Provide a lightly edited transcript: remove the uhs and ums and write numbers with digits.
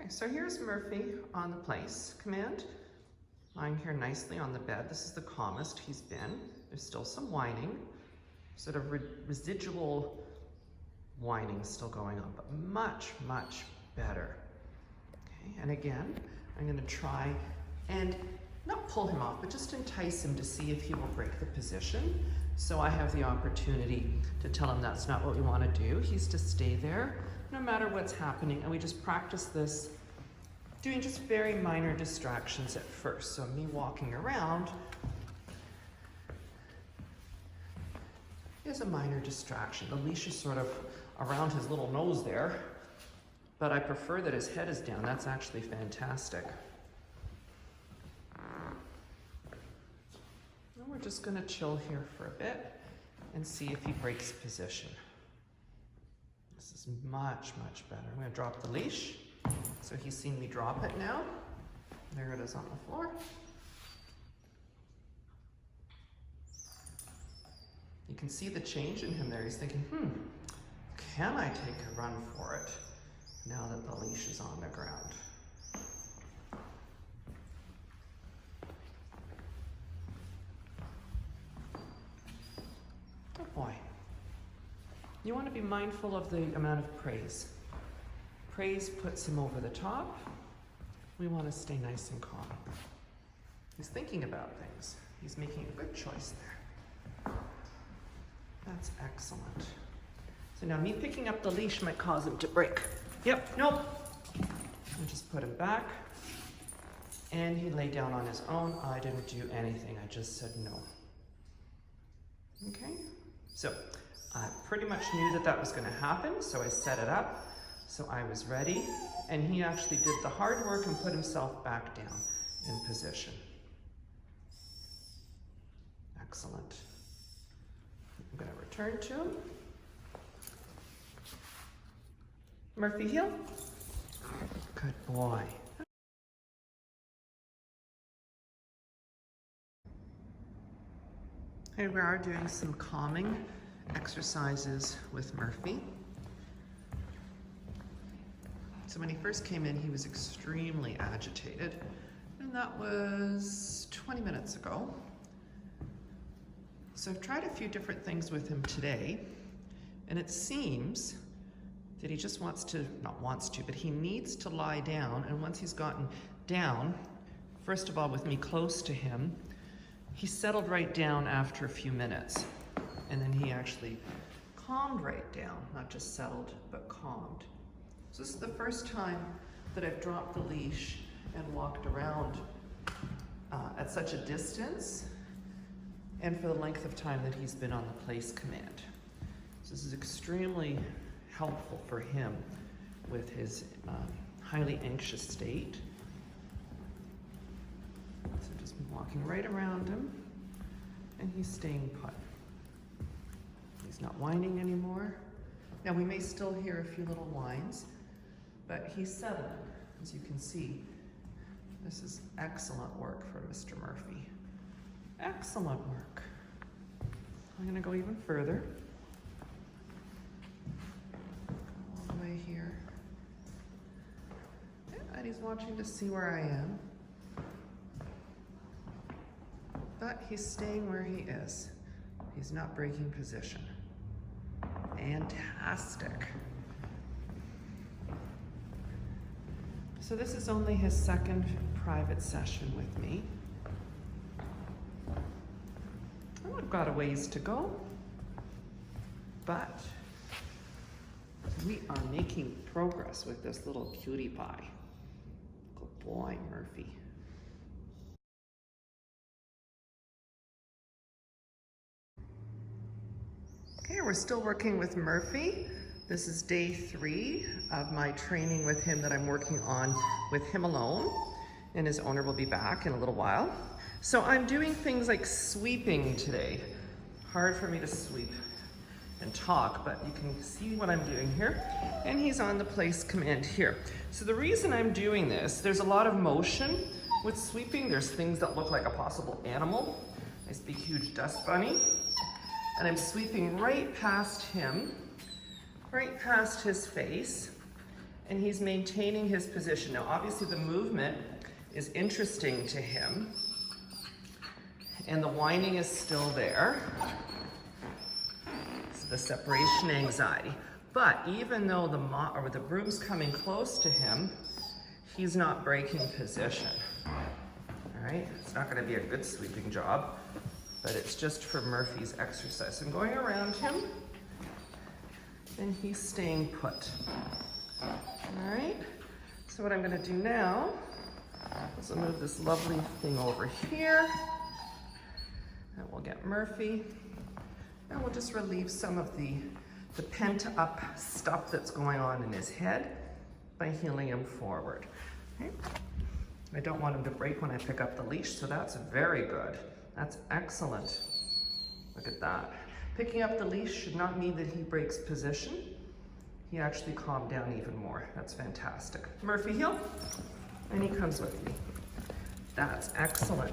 Okay, so here's Murphy on the place command, lying here nicely on the bed. This is the calmest he's been. There's still some whining, sort of residual whining still going on, but much, much better. Okay, and again, I'm gonna try and not pull him off, but just entice him to see if he will break the position. So I have the opportunity to tell him that's not what we want to do. He's to stay there no matter what's happening. And we just practice this, doing just very minor distractions at first. So me walking around is a minor distraction. The leash is sort of around his little nose there, but I prefer that his head is down. That's actually fantastic. We're just gonna chill here for a bit and see if he breaks position. This is much, much better. I'm gonna drop the leash. So he's seen me drop it now. There it is on the floor. You can see the change in him there. He's thinking, can I take a run for it now that the leash is on the ground? Boy, you want to be mindful of the amount of praise. Praise puts him over the top. We want to stay nice and calm. He's thinking about things. He's making a good choice there. That's excellent. So now me picking up the leash might cause him to break. Yep, nope. I'll just put him back. And he lay down on his own. I didn't do anything. I just said no. Okay? So I pretty much knew that that was going to happen, so I set it up, so I was ready, and he actually did the hard work and put himself back down in position. Excellent. I'm going to return to him. Murphy, heel. Good boy. Here we are doing some calming exercises with Murphy. So when he first came in, he was extremely agitated, and that was 20 minutes ago. So I've tried a few different things with him today, and it seems that he just but he needs to lie down, and once he's gotten down, first of all with me close to him, he settled right down after a few minutes, and then he actually calmed right down, not just settled, but calmed. So this is the first time that I've dropped the leash and walked around at such a distance, and for the length of time that he's been on the place command. So this is extremely helpful for him with his highly anxious state. So just walking right around him, and he's staying put. He's not whining anymore. Now we may still hear a few little whines, but he's settling. As you can see, this is excellent work for Mr. Murphy. Excellent work. I'm gonna go even further. All the way here. Yeah, and he's watching to see where I am. But he's staying where he is. He's not breaking position. Fantastic. So this is only his second private session with me. I've got a ways to go, but we are making progress with this little cutie pie. Good boy, Murphy. Okay, we're still working with Murphy. This is day 3 of my training with him that I'm working on with him alone, and his owner will be back in a little while. So I'm doing things like sweeping today. Hard for me to sweep and talk, but you can see what I'm doing here. And he's on the place command here. So the reason I'm doing this, there's a lot of motion with sweeping. There's things that look like a possible animal. Nice big huge dust bunny. And I'm sweeping right past him, right past his face. and he's maintaining his position. Now, obviously the movement is interesting to him, and the whining is still there. It's the separation anxiety. But even though the broom's coming close to him, he's not breaking position. All right, it's not gonna be a good sweeping job, but it's just for Murphy's exercise. I'm going around him, and he's staying put. All right, so what I'm gonna do now is I'll move this lovely thing over here, and we'll get Murphy, and we'll just relieve some of the pent up stuff that's going on in his head by heeling him forward. Okay. I don't want him to break when I pick up the leash, so that's very good. That's excellent. Look at that. Picking up the leash should not mean that he breaks position. He actually calmed down even more. That's fantastic. Murphy heel, and he comes with me. That's excellent.